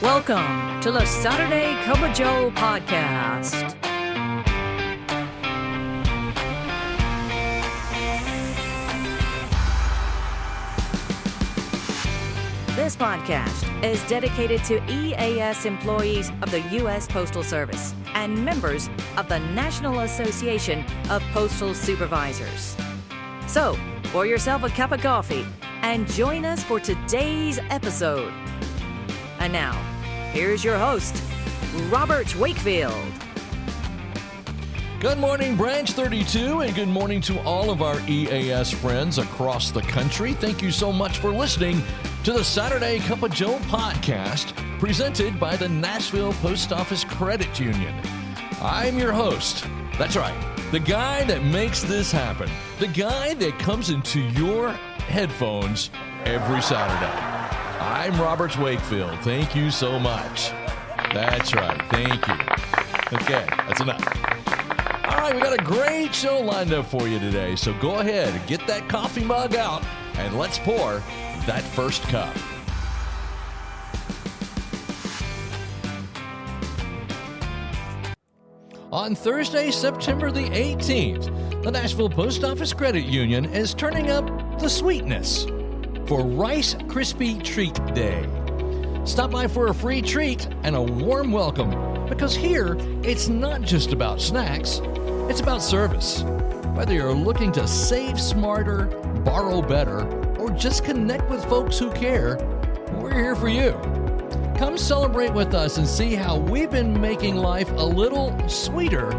Welcome to the Saturday Cup of Joe podcast. This podcast is dedicated to EAS employees of the U.S. Postal Service and members of the National Association of Postal Supervisors. So, pour yourself a cup of coffee and join us for today's episode. And now, here's your host, Robert Wakefield. Good morning, Branch 32, and good morning to all of our EAS friends across the country. Thank you so much for listening to the Saturday Cup of Joe podcast, presented by the Nashville Post Office Credit Union. I'm your host. That's right, the guy that makes this happen, the guy that comes into your headphones every Saturday. I'm Robert Wakefield. Thank you so much. That's right. Thank you. Okay, that's enough. All right, we got a great show lined up for you today, so go ahead and get that coffee mug out, and let's pour that first cup. On Thursday, September the 18th, the Nashville Post Office Credit Union is turning up the sweetness for Rice Krispie Treat Day. Stop by for a free treat and a warm welcome, because here it's not just about snacks, it's about service. Whether you're looking to save smarter, borrow better, or just connect with folks who care, we're here for you. Come celebrate with us and see how we've been making life a little sweeter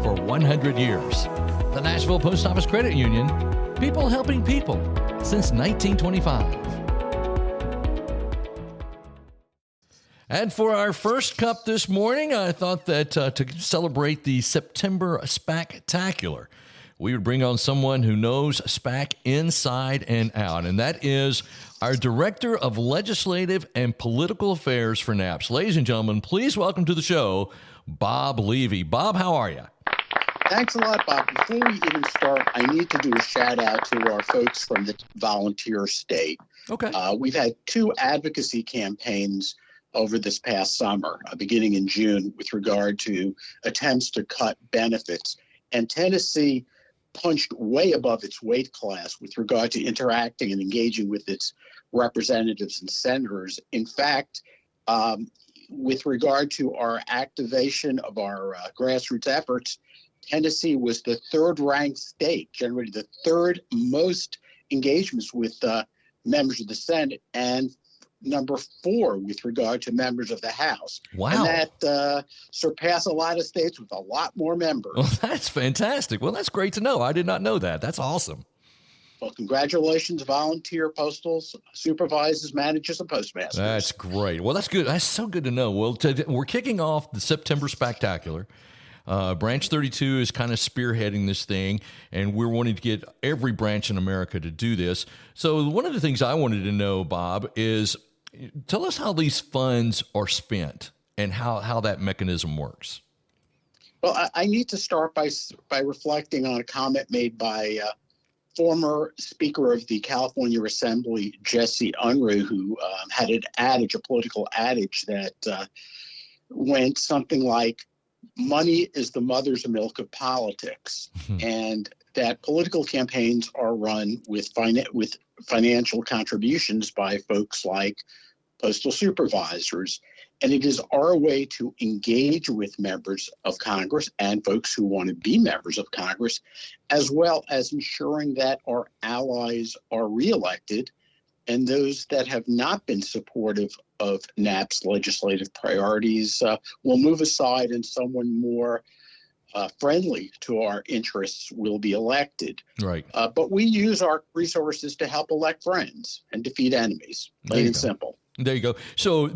for 100 years. The Nashville Post Office Credit Union, people helping people since 1925. And for our first cup this morning, I thought that to celebrate the September SPACtacular, we would bring on someone who knows SPAC inside and out, and that is our Director of Legislative and Political Affairs for NAPS. Ladies and gentlemen, please welcome to the show, Bob Levi. Bob, how are you? Thanks a lot, Bob. Before we even start, I need to do a shout out to our folks from the volunteer state. Okay. We've had two advocacy campaigns over this past summer, beginning in June, with regard to attempts to cut benefits. And Tennessee punched way above its weight class with regard to interacting and engaging with its representatives and senators. In fact, with regard to our activation of our grassroots efforts, Tennessee was the third-ranked state, generated the third most engagements with members of the Senate, and number 4 with regard to members of the House. Wow. And that surpassed a lot of states with a lot more members. Well, that's fantastic. Well, that's great to know. I did not know that. That's awesome. Well, congratulations, volunteer postal supervisors, managers, and postmasters. That's great. Well, that's good. That's so good to know. Well, we're kicking off the September SPACtacular. Branch 32 is kind of spearheading this thing, and we're wanting to get every branch in America to do this. So one of the things I wanted to know, Bob, is tell us how these funds are spent and how that mechanism works. Well, I need to start by reflecting on a comment made by former Speaker of the California Assembly, Jesse Unruh, who had an adage, a political adage that went something like, money is the mother's milk of politics, and that political campaigns are run with financial contributions by folks like postal supervisors. And it is our way to engage with members of Congress and folks who want to be members of Congress, as well as ensuring that our allies are reelected and those that have not been supportive of NAP's legislative priorities will move aside and someone more friendly to our interests will be elected. Right. But we use our resources to help elect friends and defeat enemies, plain and simple. There you go. So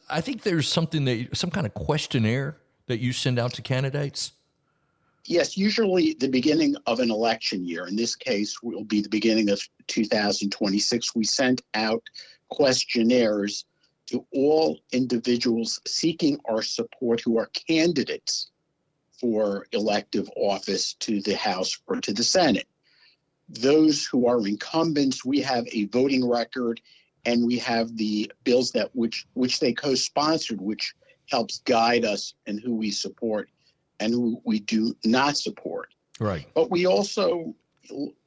I think there's some kind of questionnaire that you send out to candidates. Yes, usually the beginning of an election year. In this case, will be the beginning of 2026. We sent out questionnaires to all individuals seeking our support who are candidates for elective office to the House or to the Senate. Those who are incumbents, we have a voting record and we have the bills that which they co-sponsored, which helps guide us in who we support and who we do not support. Right. But we also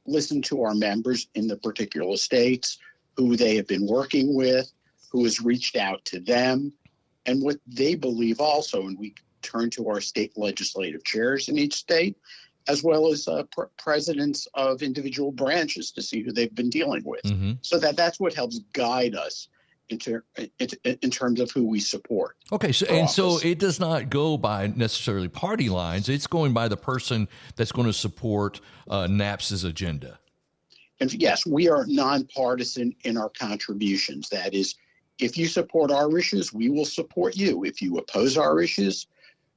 listen to our members in the particular states, who they have been working with, who has reached out to them, and what they believe also. And we turn to our state legislative chairs in each state, as well as presidents of individual branches to see who they've been dealing with. Mm-hmm. So that's what helps guide us in terms of who we support. Okay, so it does not go by necessarily party lines. It's going by the person that's going to support NAPS's agenda. And yes, we are nonpartisan in our contributions. That is, if you support our issues, we will support you. If you oppose our issues,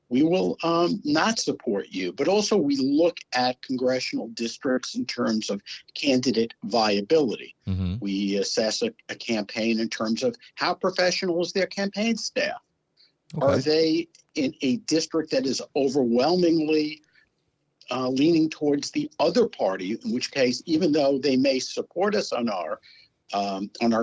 we will not support you. But also we look at congressional districts in terms of candidate viability. Mm-hmm. We assess a campaign in terms of how professional is their campaign staff. Okay. Are they in a district that is overwhelmingly leaning towards the other party, in which case, even though they may support us on our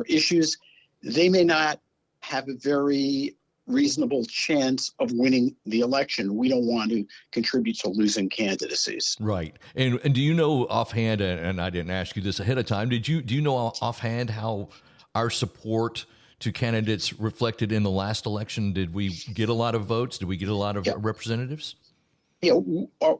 issues, they may not have a very reasonable chance of winning the election. We don't want to contribute to losing candidacies. Right. And do you know offhand, and I didn't ask you this ahead of time, do you know offhand how our support to candidates reflected in the last election? Did we get a lot of votes? Did we get a lot of representatives? Yeah,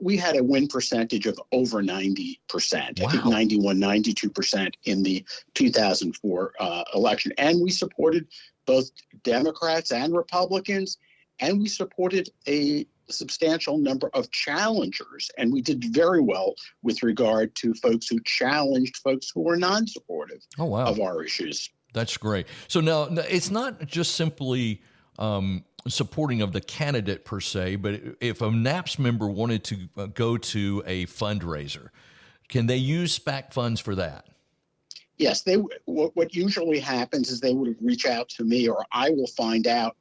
we had a win percentage of over 90%. Wow. I think 91, 92% in the 2004 election. And we supported both Democrats and Republicans, and we supported a substantial number of challengers. And we did very well with regard to folks who challenged folks who were non-supportive of our issues. That's great. So now it's not just simply supporting of the candidate per se, but if a NAPS member wanted to go to a fundraiser, can they use SPAC funds for that? Yes, what usually happens is they would reach out to me, or I will find out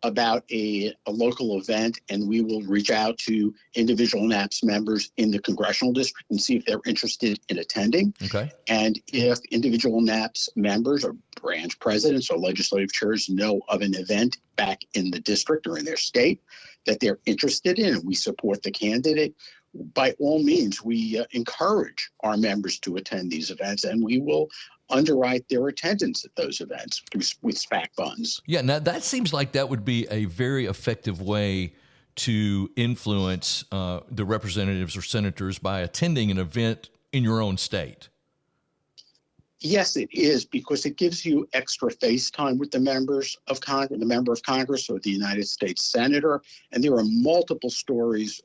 about a local event, and we will reach out to individual NAPS members in the congressional district and see if they're interested in attending. Okay. And if individual NAPS members or branch presidents or legislative chairs know of an event back in the district or in their state that they're interested in, and we support the candidate, by all means, we encourage our members to attend these events, and we will underwrite their attendance at those events with SPAC funds. Yeah, now that seems like that would be a very effective way to influence the representatives or senators by attending an event in your own state. Yes, it is, because it gives you extra face time with the members of Congress, the member of Congress or the United States senator. And there are multiple stories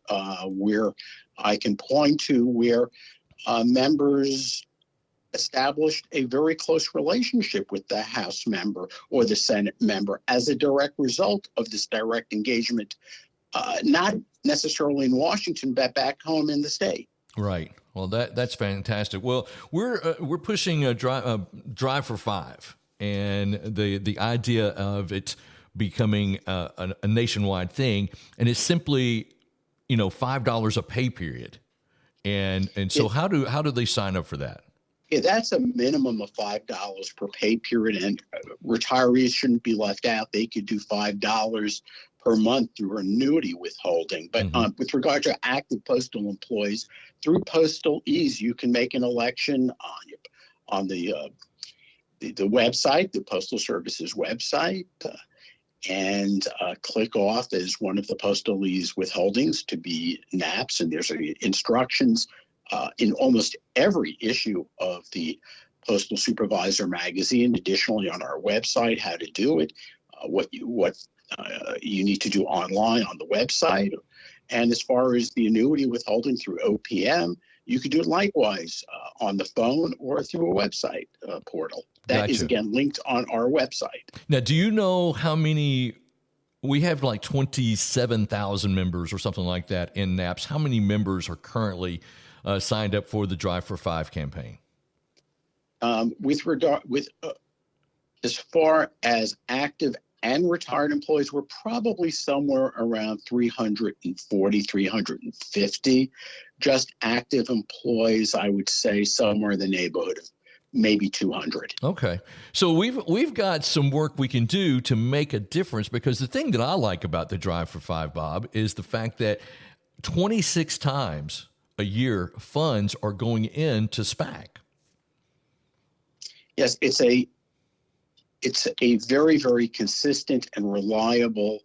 where I can point to where members established a very close relationship with the House member or the Senate member as a direct result of this direct engagement, not necessarily in Washington, but back home in the state. Right. Well, that's fantastic. Well, we're pushing a Drive for Five, and the idea of it becoming a nationwide thing, and it's simply, $5 a pay period, and so how do they sign up for that? Yeah, that's a minimum of $5 per pay period, and retirees shouldn't be left out. They could do $5 per month through annuity withholding. But with regard to active postal employees, through Postal Ease, you can make an election on the website, the Postal Service's website, and click off as one of the Postal Ease withholdings to be NAPS. And there's instructions in almost every issue of the Postal Supervisor magazine. Additionally, on our website, how to do it, what you need to do online on the website. And as far as the annuity withholding through OPM, you could do it likewise on the phone or through a website portal. That is, again, linked on our website. Now, do you know how many? We have like 27,000 members or something like that in NAPS. How many members are currently signed up for the Drive for Five campaign? As far as active and retired employees, we're probably somewhere around 340, 350. Just active employees, I would say somewhere in the neighborhood of maybe 200. Okay. So we've got some work we can do to make a difference, because the thing that I like about the Drive for Five, Bob, is the fact that 26 times a year funds are going into SPAC. Yes, it's a very, very consistent and reliable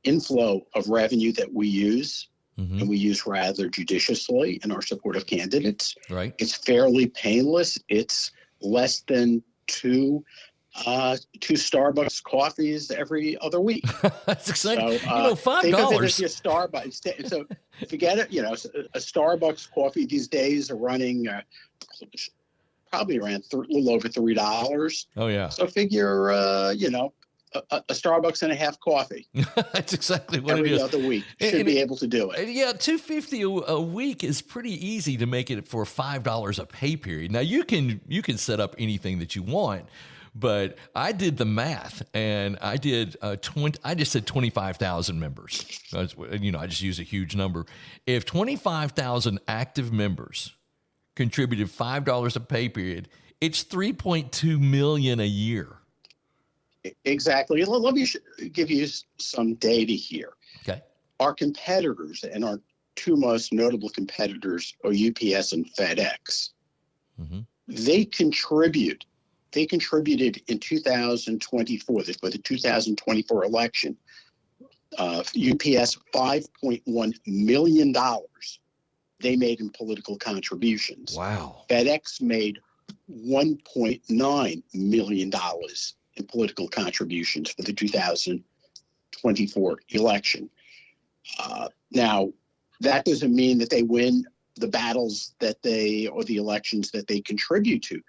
inflow of revenue that we use, and we use rather judiciously in our support of candidates. Right. It's fairly painless. It's less than two Starbucks coffees every other week. That's exciting. So, $5. Think of it as your Starbucks. So forget it. A Starbucks coffee these days are running probably around a little over $3. Oh yeah. So figure a Starbucks and a half coffee. That's exactly what it is. Every other week. Should be able to do it. Yeah, $2.50 a week is pretty easy to make it for $5 a pay period. Now you can set up anything that you want, but I did the math, and I did I just said 25,000 members. I just use a huge number. If 25,000 active members contributed $5 a pay period, it's $3.2 million a year. Exactly. Let me give you some data here. Okay. Our competitors, and our two most notable competitors are UPS and FedEx. They contributed in 2024, for the 2024 election, UPS $5.1 million they made in political contributions. Wow. FedEx made $1.9 million in political contributions for the 2024 election. Now, that doesn't mean that they win the battles or the elections that they contribute to,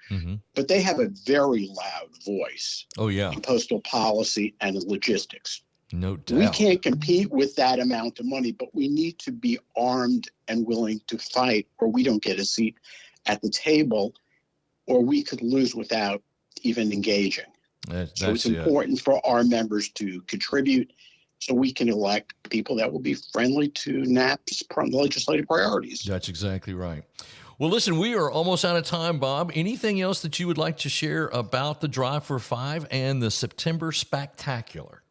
but they have a very loud voice. Oh yeah. In postal policy and logistics. No doubt. We can't compete with that amount of money, but we need to be armed and willing to fight, or we don't get a seat at the table, or we could lose without even engaging. So it's important for our members to contribute so we can elect people that will be friendly to NAP's legislative priorities. That's exactly right. Well, listen, we are almost out of time, Bob. Anything else that you would like to share about the Drive for Five and the September SPACtacular?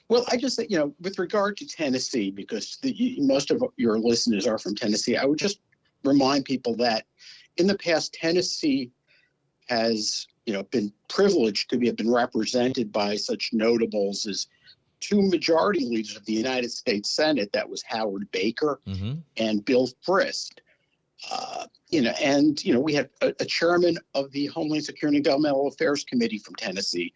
Well, I just think, with regard to Tennessee, because most of your listeners are from Tennessee, I would just remind people that in the past, Tennessee has been privileged to have been represented by such notables as two majority leaders of the United States Senate. That was Howard Baker and Bill Frist. We had a chairman of the Homeland Security and Governmental Affairs Committee from Tennessee.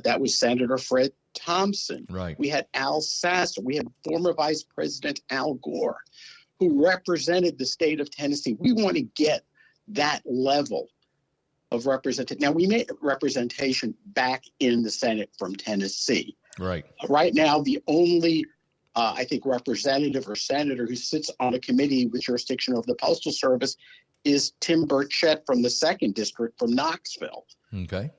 That was Senator Fred Thompson. Right. We had Al Sasser. We had former Vice President Al Gore, who represented the state of Tennessee. We want to get that level of representation. Now, we made representation back in the Senate from Tennessee. Right. Right now, the only, I think, representative or senator who sits on a committee with jurisdiction over the Postal Service is Tim Burchett from the 2nd District from Knoxville. Okay.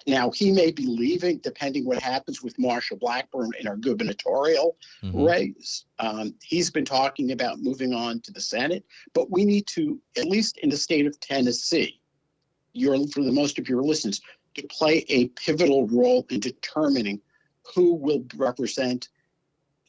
Now, he may be leaving, depending what happens with Marsha Blackburn in our gubernatorial race. He's been talking about moving on to the Senate, but we need to, at least in the state of Tennessee, for the most of your listeners, to play a pivotal role in determining who will represent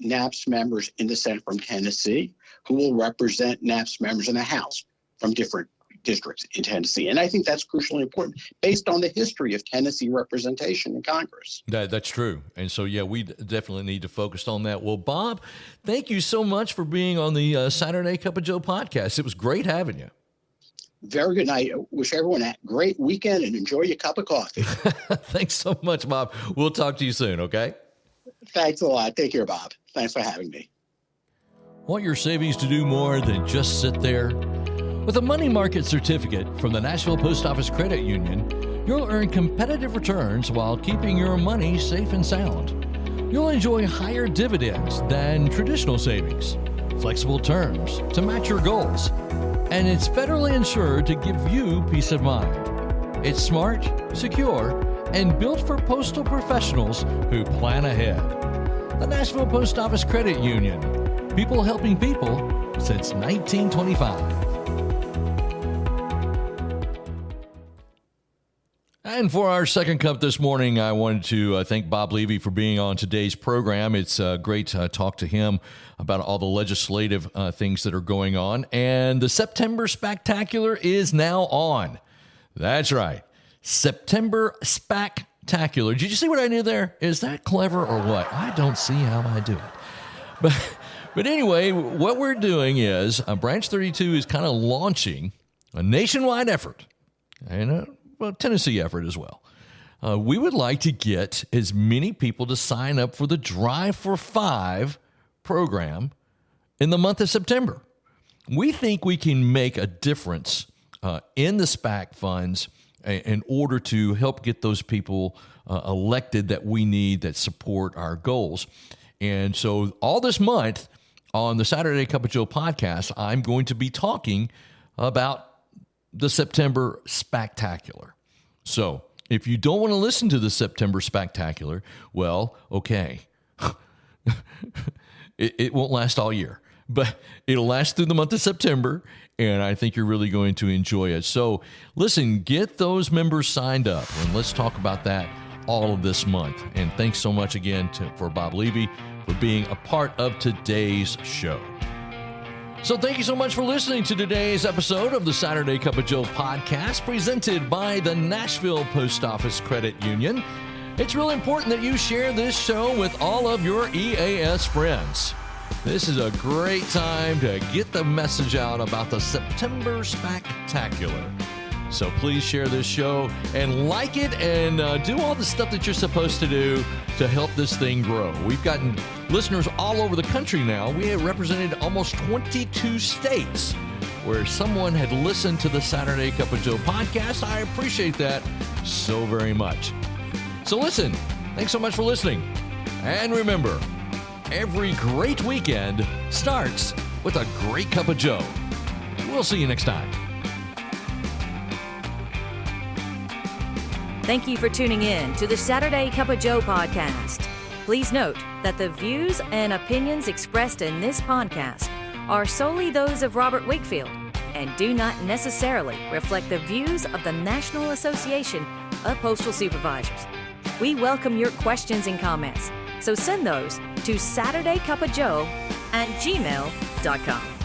NAP's members in the Senate from Tennessee, who will represent NAP's members in the House from different districts in Tennessee. And I think that's crucially important based on the history of Tennessee representation in Congress. That's true. And so, we definitely need to focus on that. Well, Bob, thank you so much for being on the Saturday Cup of Joe podcast. It was great having you. Very good night. I wish everyone a great weekend and enjoy your cup of coffee. Thanks so much, Bob. We'll talk to you soon, okay? Thanks a lot. Take care, Bob. Thanks for having me. Want your savings to do more than just sit there? With a money market certificate from the Nashville Post Office Credit Union, you'll earn competitive returns while keeping your money safe and sound. You'll enjoy higher dividends than traditional savings, flexible terms to match your goals, and it's federally insured to give you peace of mind. It's smart, secure, and built for postal professionals who plan ahead. The Nashville Post Office Credit Union. People helping people since 1925. And for our second cup this morning, I wanted to thank Bob Levi for being on today's program. It's great to talk to him about all the legislative things that are going on. And the September SPACtacular is now on. That's right. September SPACtacular. Did you see what I did there? Is that clever or what? I don't see how I do it. But anyway, what we're doing is Branch 32 is kind of launching a nationwide effort, and Tennessee effort as well. We would like to get as many people to sign up for the Drive for 5 program in the month of September. We think we can make a difference in the SPAC funds in order to help get those people elected that we need that support our goals. And so all this month on the Saturday Cup of Joe podcast, I'm going to be talking about the September SPACtacular. So if you don't want to listen to the September SPACtacular, well, okay. It won't last all year, but it'll last through the month of September, and I think you're really going to enjoy it. So listen, get those members signed up, and let's talk about that all of this month. And thanks so much again for Bob Levi for being a part of today's show. So thank you so much for listening to today's episode of the Saturday Cup of Joe podcast presented by the Nashville Post Office Credit Union. It's really important that you share this show with all of your EAS friends. This is a great time to get the message out about the September SPACtacular. So please share this show and like it and do all the stuff that you're supposed to do to help this thing grow. We've gotten listeners all over the country now. We have represented almost 22 states where someone had listened to the Saturday Cup of Joe podcast. I appreciate that so very much. So listen, thanks so much for listening. And remember, every great weekend starts with a great cup of Joe. We'll see you next time. Thank you for tuning in to the Saturday Cup of Joe podcast. Please note that the views and opinions expressed in this podcast are solely those of Robert Wakefield and do not necessarily reflect the views of the National Association of Postal Supervisors. We welcome your questions and comments, so send those to SaturdayCupOfJoe@gmail.com.